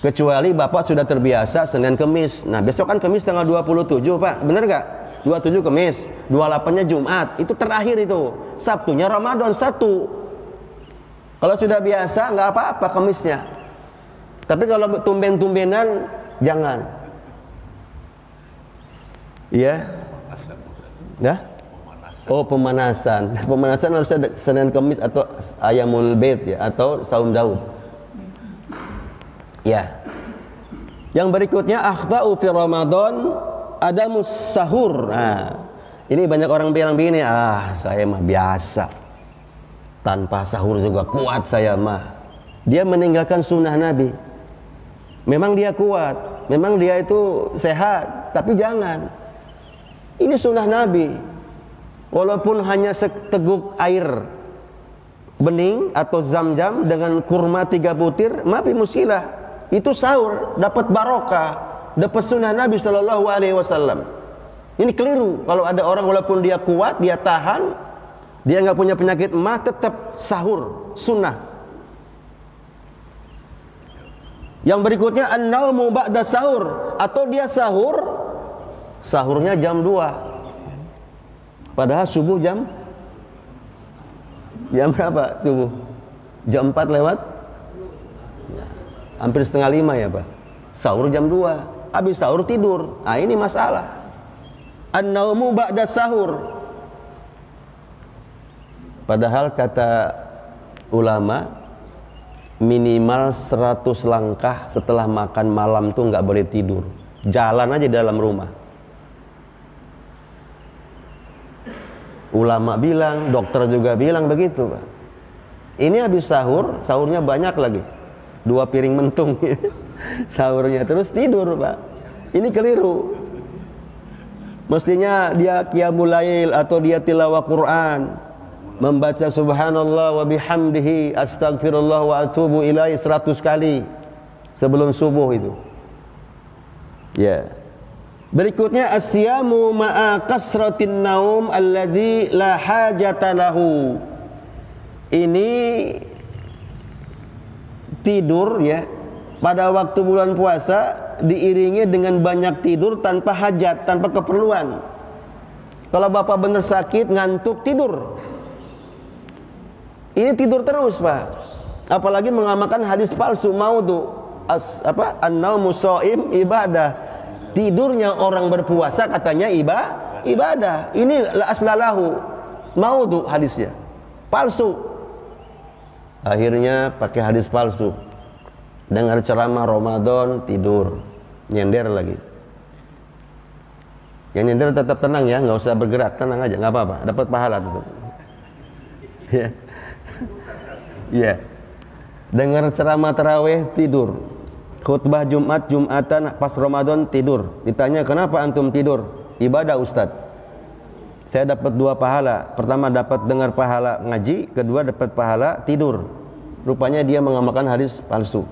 Kecuali Bapak sudah terbiasa Senin Kemis. Nah, besok kan Kemis tanggal 27, Pak. Bener nggak? 27 Kemis, 28-nya Jumat. Itu terakhir itu. Sabtunya Ramadan 1. Kalau sudah biasa nggak apa-apa Kemisnya. Tapi kalau tumben-tumbenan jangan. Iya. Ya? Oh, pemanasan. Pemanasan harusnya Senin Kemis atau Ayamul Bait ya, atau Saum Daud. Ya. Yang berikutnya akhtau fi Ramadan adamus sahur. Nah, ini banyak orang bilang begini, saya mah biasa. Tanpa sahur juga kuat saya mah. Dia meninggalkan sunnah Nabi. Memang dia kuat, memang dia itu sehat, tapi jangan. Ini sunnah Nabi. Walaupun hanya seteguk air bening atau zam-zam dengan kurma 3 butir, maaf musilah. Itu sahur, dapat barokah, dapat sunnah Nabi Shallallahu Alaihi Wasallam. Ini keliru. Kalau ada orang walaupun dia kuat, dia tahan, dia nggak punya penyakit emah, tetap sahur, sunnah. Yang berikutnya an-naumu ba'da sahur, atau dia sahurnya jam 2. Padahal subuh jam berapa subuh? Jam 4 lewat? Hampir setengah 5 ya Pak. Sahur jam 2. Habis sahur tidur. Nah ini masalah. An-naumu ba'da sahur. Padahal kata ulama, minimal 100 langkah setelah makan malam tuh nggak boleh tidur. Jalan aja dalam rumah. Ulama bilang, dokter juga bilang begitu Pak. Ini habis sahur, sahurnya banyak lagi. 2 piring mentung sahurnya, terus tidur Pak. Ini keliru. Mestinya dia qiyamul lail atau dia tilawah Quran, membaca subhanallah wa bihamdihi astaghfirullah wa atubu ilaihi 100 kali sebelum subuh itu. Ya. Berikutnya asyamu ma'a kasratin naum alladzi la hajata lahu. Ini tidur ya pada waktu bulan puasa diiringi dengan banyak tidur tanpa hajat, tanpa keperluan. Kalau Bapak benar sakit, ngantuk, tidur. Ini tidur terus Pak. Apalagi mengamalkan hadis palsu maudhu. An-naumu shaim ibadah. Tidurnya orang berpuasa katanya ibadah. Ini la aslalahu. Maudhu hadisnya. Palsu. Akhirnya pakai hadis palsu. Dengar ceramah Ramadan, tidur, nyender lagi. Yang nyender tetap tenang ya, nggak usah bergerak, tenang aja, nggak apa-apa, dapat pahala tetap. Ya, ya. Dengar ceramah tarawih, tidur. Khutbah Jumatan pas Ramadan, tidur. Ditanya kenapa antum tidur? Ibadah Ustadz. Saya dapat 2 pahala. Pertama dapat dengar pahala ngaji, kedua dapat pahala tidur. Rupanya dia mengamalkan hadis palsu.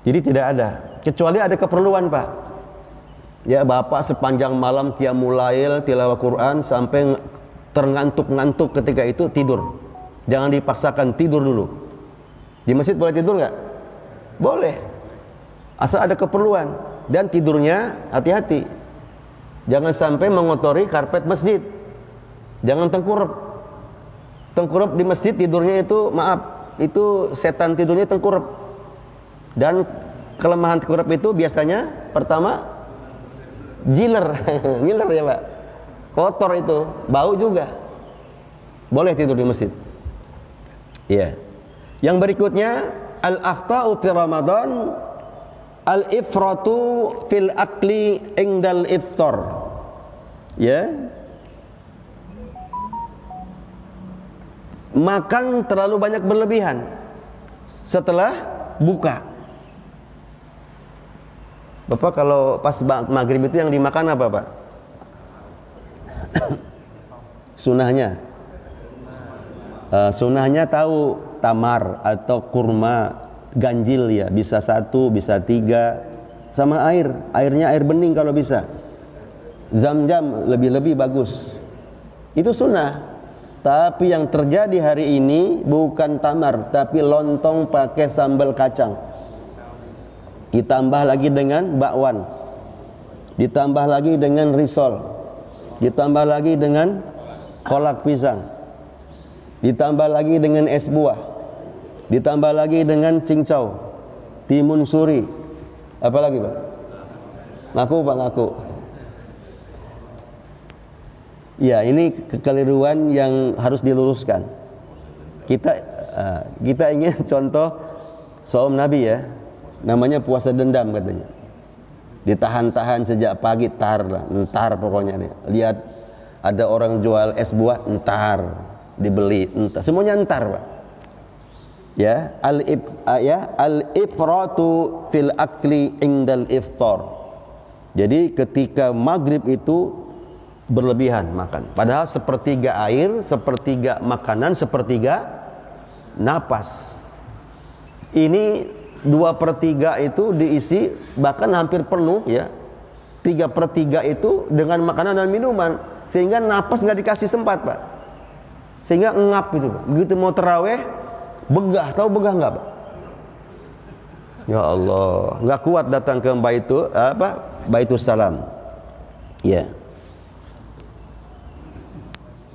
Jadi tidak ada, kecuali ada keperluan Pak. Ya Bapak sepanjang malam qiyamul lail, tilawah Quran sampai terngantuk-ngantuk, ketika itu tidur. Jangan dipaksakan, tidur dulu. Di masjid boleh tidur nggak? Boleh. Asal ada keperluan. Dan tidurnya hati-hati. Jangan sampai mengotori karpet masjid. Jangan tengkurap. Tengkurap di masjid tidurnya itu, maaf, itu setan tidurnya tengkurap. Dan kelemahan tengkurap itu biasanya pertama jiler. Ngiler ya Pak. Kotor itu, bau juga. Boleh tidur di masjid. Iya. Yang berikutnya al-akhta'u fi Ramadan al-ifratu fil akli indal iftar. Ya. Makan terlalu banyak berlebihan setelah buka. Bapak kalau pas maghrib itu yang dimakan apa Pak? Sunahnya. Sunahnya tahu tamar atau kurma ganjil ya, bisa 1, bisa 3, sama airnya air bening kalau bisa. Zam-zam lebih bagus. Itu sunnah. Tapi yang terjadi hari ini bukan tamar, tapi lontong pakai sambal kacang. ditambah lagi dengan bakwan, ditambah lagi dengan risol, ditambah lagi dengan kolak pisang, ditambah lagi dengan es buah, ditambah lagi dengan cincau, timun suri, apa lagi Pak? Ngaku Pak, ngaku. Ya, ini kekeliruan yang harus diluruskan. Kita ingin contoh saum Nabi ya, namanya puasa dendam katanya. Ditahan-tahan sejak pagi, entar pokoknya nih. Lihat ada orang jual es buah, entar dibeli, entar, semuanya entar Pak. Ya, al-ifratu fil akli indal iftar. Jadi ketika maghrib itu berlebihan makan, padahal sepertiga air, sepertiga makanan, sepertiga napas. Ini 2/3 itu diisi bahkan hampir penuh ya, 3/3 itu dengan makanan dan minuman, sehingga napas nggak dikasih sempat Pak, sehingga ngap itu Pak. Begitu mau terawih begah, tahu begah nggak Pak? Ya Allah, nggak kuat datang ke Baitus Salam. Ya.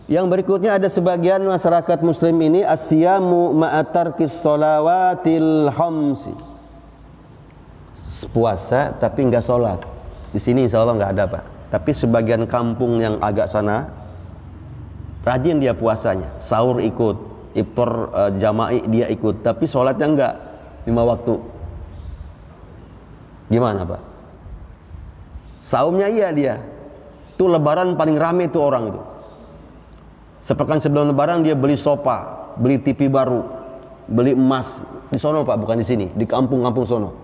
Yang berikutnya ada sebagian masyarakat muslim ini asyamu ma'atarkis sholawatil khamsi. Puasa tapi enggak sholat. Di sini insya Allah enggak ada Pak. Tapi sebagian kampung yang agak sana rajin dia puasanya. Sahur ikut, iftar jama'i dia ikut, tapi sholatnya enggak 5 waktu. Gimana Pak? Saumnya iya dia. Tuh lebaran paling rame tuh orang itu. Sepekan sebelum lebaran dia beli sofa, beli TV baru, beli emas di sono Pak, bukan di sini, di kampung-kampung sono.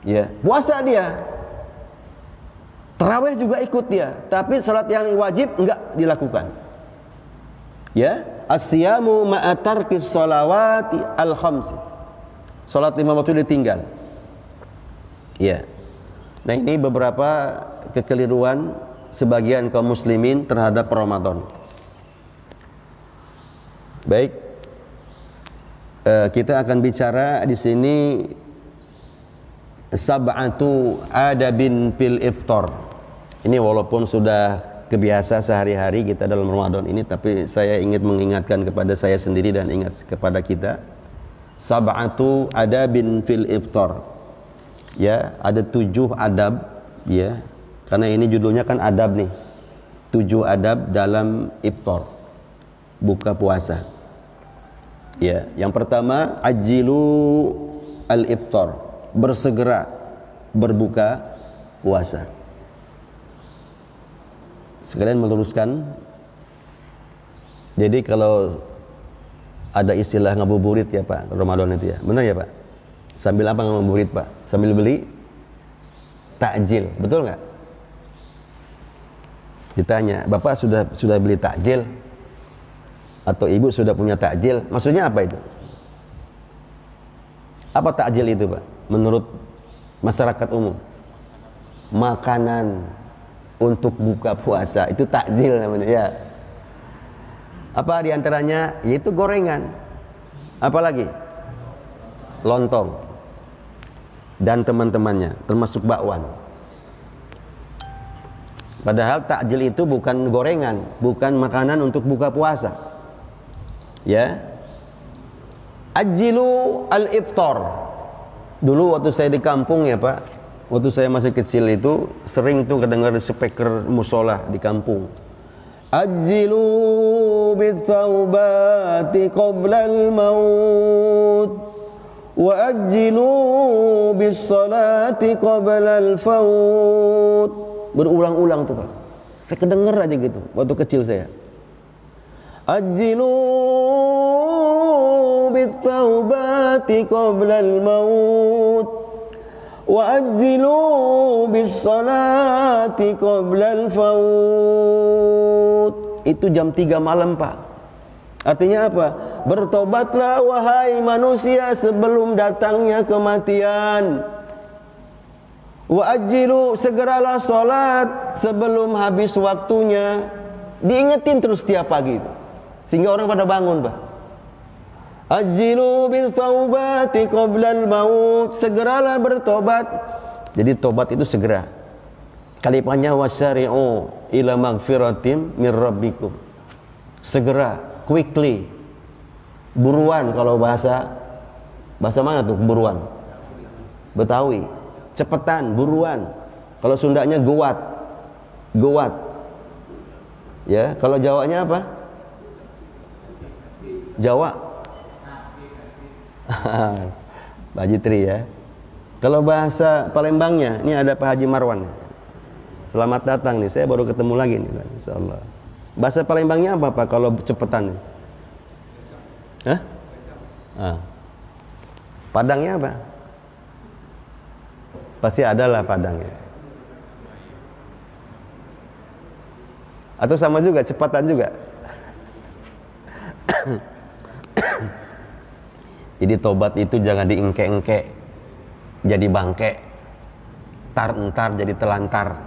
Ya, puasa dia. Tarawih juga ikut dia, tapi salat yang wajib enggak dilakukan. Ya, asyamu ma'atarkis sholawati al-khamsi. Salat 5 waktu ditinggal. Ya. Nah, ini beberapa kekeliruan sebagian kaum muslimin terhadap Ramadan. Baik, kita akan bicara di sini sab'atu adabin fil iftar. Ini walaupun sudah kebiasa sehari-hari kita dalam Ramadan ini, tapi saya ingin mengingatkan kepada saya sendiri dan ingat kepada kita. Sab'atu adabin fil iftar. Ya, ada 7 adab ya. Karena ini judulnya kan adab nih. 7 adab dalam iftar. Buka puasa. Ya, yang pertama ajilu al-iftar, bersegera berbuka puasa. Sekalian meluruskan. Jadi kalau ada istilah ngabuburit ya Pak, Ramadan itu ya. Benar ya Pak? Sambil apa ngabuburit Pak? Sambil beli takjil, betul nggak? Ditanya, Bapak sudah beli takjil? Atau ibu sudah punya takjil? Maksudnya apa itu? Apa takjil itu Pak? Menurut masyarakat umum, makanan untuk buka puasa, itu takjil namanya ya. Apa diantaranya? Yaitu gorengan. Apalagi? Lontong dan teman-temannya, termasuk bakwan. Padahal takjil itu bukan gorengan, bukan makanan untuk buka puasa. Ya, ajilu al-iftar. Dulu waktu saya di kampung ya Pak, waktu saya masih kecil itu sering tuh kedengar speaker musola di kampung. Ajilu bitaubati qabla al-maut wa ajilu bis-salati qabla al-faut. Berulang-ulang tuh Pak. Saya kedenger aja gitu waktu kecil saya. Ajilu bitaubati qabla al-maut wa ajilu bis-salati qabla al-faut. Itu jam 3 malam Pak. Artinya apa? Bertobatlah wahai manusia sebelum datangnya kematian. Wa ajilu, segeralah salat sebelum habis waktunya. Diingetin terus tiap pagi itu, sehingga orang pada bangun Pak. Ajilu bil taubati qoblal maut. Segeralah bertobat. Jadi tobat itu segera. Kalimatnya wasyari'u ila magfiratin mir rabbikum. Segera, quickly. Buruan kalau bahasa mana tuh buruan? Betawi. Cepetan, buruan. Kalau Sundanya gowat. Gowat. Ya, kalau Jawanya apa? Jawa. Pak Jitri ya. Kalau bahasa Palembangnya, ini ada Pak Haji Marwan. Selamat datang nih, saya baru ketemu lagi nih, insyaallah. Bahasa Palembangnya apa Pak kalau cepetan? Hah? Padangnya apa? Pasti ada lah Padangnya. Atau sama juga, cepatan juga. Jadi tobat itu jangan diengke-engke jadi bangke, entar jadi telantar,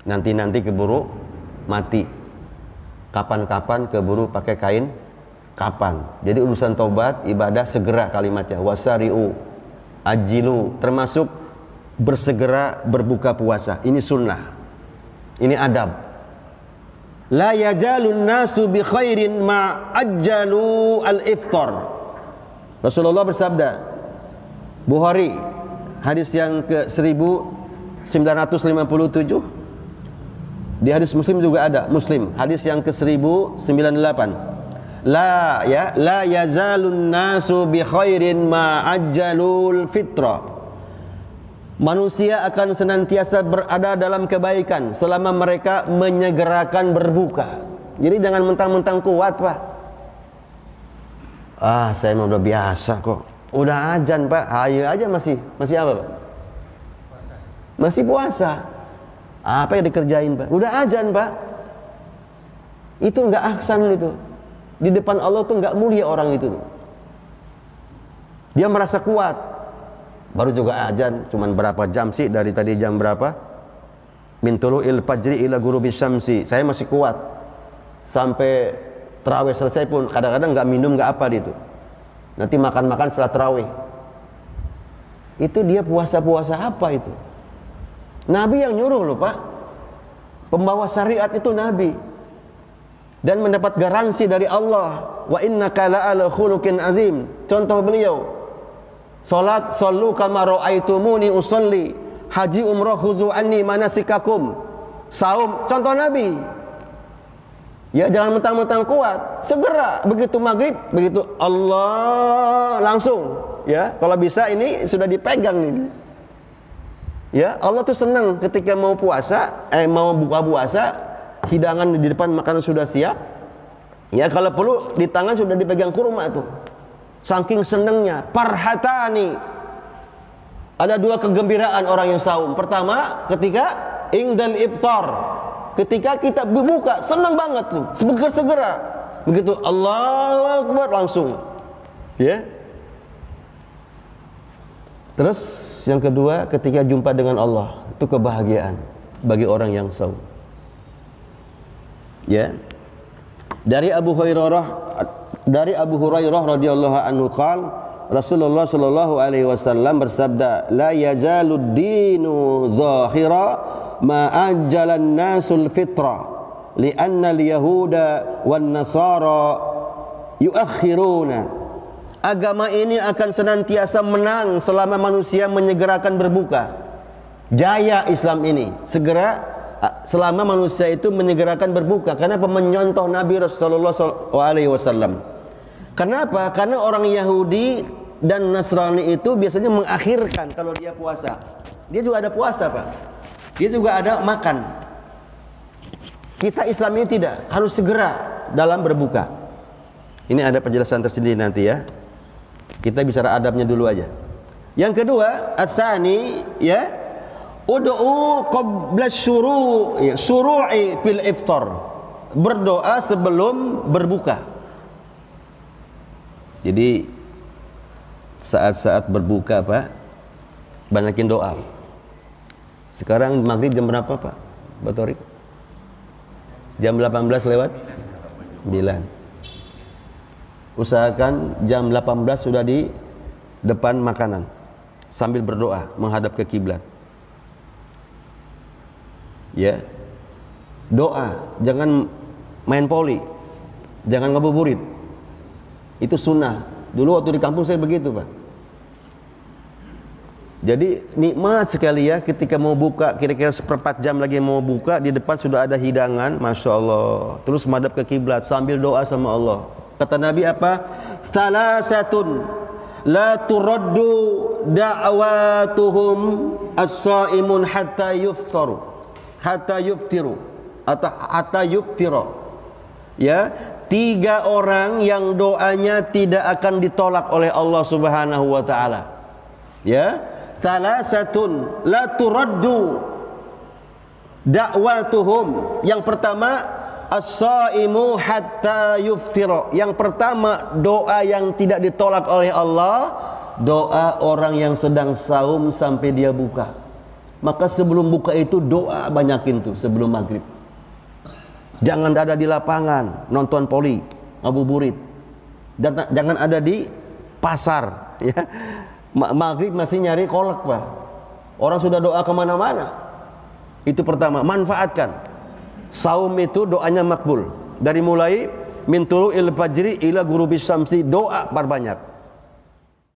nanti keburu mati, kapan-kapan keburu pakai kain kapan. Jadi urusan tobat ibadah segera kalimatnya wasari'u ajilu, termasuk bersegera berbuka puasa. Ini sunnah, ini adab. La yajalun nasu bi khairin ma ajjalu al-iftar. Rasulullah bersabda, Bukhari hadis yang ke 1957, di hadis Muslim juga ada, Muslim hadis yang ke 1098. La yazalun nasu bi khairin ma ajjalul fitra. Manusia akan senantiasa berada dalam kebaikan selama mereka menyegerakan berbuka. Jadi jangan mentang-mentang kuat, Pak. Saya mah udah biasa kok. Udah azan, Pak. Ayo aja masih apa, Pak? Masih puasa. Apa yang dikerjain, Pak? Udah azan, Pak. Itu enggak ahsan itu. Di depan Allah tuh enggak mulia orang itu. Dia merasa kuat. Baru juga azan, cuman berapa jam sih dari tadi jam berapa? Min tulu'il fajri ila ghurubis syamsi. Saya masih kuat. Sampai tarawih selesai pun kadang-kadang enggak minum, enggak apa gitu. Nanti makan-makan setelah tarawih. Itu dia puasa-puasa apa itu? Nabi yang nyuruh loh, Pak. Pembawa syariat itu Nabi. Dan mendapat garansi dari Allah, wa innaka la'ala khuluqin azim. Contoh beliau, salat sallu kama ra'aitumuni usolli, haji umrah khudhu anni manasikakum. Saum, contoh Nabi. Ya, jangan mentang-mentang kuat, segera begitu maghrib, begitu Allah langsung. Ya, kalau bisa ini sudah dipegang nih. Ya, Allah tuh senang ketika mau puasa, mau buka puasa, hidangan di depan makanan sudah siap. Ya, kalau perlu di tangan sudah dipegang kurma tuh. Saking senangnya, parhatani. Ada dua kegembiraan orang yang saum. Pertama, ketika ingdal iftar. Ketika kita berbuka, senang banget tuh, segera. Begitu Allahu Akbar langsung. Ya. Terus yang kedua, ketika jumpa dengan Allah, itu kebahagiaan bagi orang yang saum. Ya. Dari Abu Hurairah radhiyallahu anhu qala Rasulullah sallallahu alaihi wasallam bersabda, la yazalud dinu zahira ma ajjalan nasul fitra li'anna al-yahuda wan nasara yuakhiruna. Agama ini akan senantiasa menang selama manusia menyegerakan berbuka. Jaya Islam ini segera selama manusia itu menyegerakan berbuka. Kenapa? Menyontoh Nabi Rasulullah SAW. Kenapa? Karena orang Yahudi dan Nasrani itu biasanya mengakhirkan kalau dia puasa. Dia juga ada puasa, Pak. Dia juga ada makan. Kita Islam ini tidak, harus segera dalam berbuka. Ini ada penjelasan tersendiri nanti ya. Kita bicara adabnya dulu aja. Yang kedua, ats-tsani ya, ud'u qabla syuru'i fil iftar. Berdoa sebelum berbuka. Jadi saat-saat berbuka, Pak, banyakin doa. Sekarang maghrib jam berapa, Pak? Batorik? Jam 18 lewat 9. usahakan jam 18 sudah di depan makanan sambil berdoa menghadap ke kiblat. Ya. Doa, jangan main poli. Jangan ngabuburit. Itu sunnah. Dulu waktu di kampung saya begitu, Pak. Jadi nikmat sekali ya ketika mau buka, kira-kira seperempat jam lagi mau buka, di depan sudah ada hidangan, Masya Allah. Terus menghadap ke kiblat sambil doa sama Allah. Kata Nabi apa? Salasatun la turaddu da'watuhum as-saimun hatta yuftaru. Hatta yuftiru. Atau hatta yuftira. Ya, 3 orang yang doanya tidak akan ditolak oleh Allah Subhanahu wa taala. Ya, salasatun la turaddu da'watuhum. Yang pertama, as-saimu hatta yuftira. Yang pertama, doa yang tidak ditolak oleh Allah, doa orang yang sedang saum sampai dia buka. Maka sebelum buka itu doa banyakin tuh sebelum maghrib. Jangan ada di lapangan nonton poli, ngabuburit. Dan jangan ada di pasar, ya. Maghrib masih nyari kolak, Pak. Orang sudah doa kemana-mana. Itu pertama, manfaatkan. Saum itu doanya makbul. Dari mulai min tulu'il fajri ila ghurubis syamsi, doa perbanyak.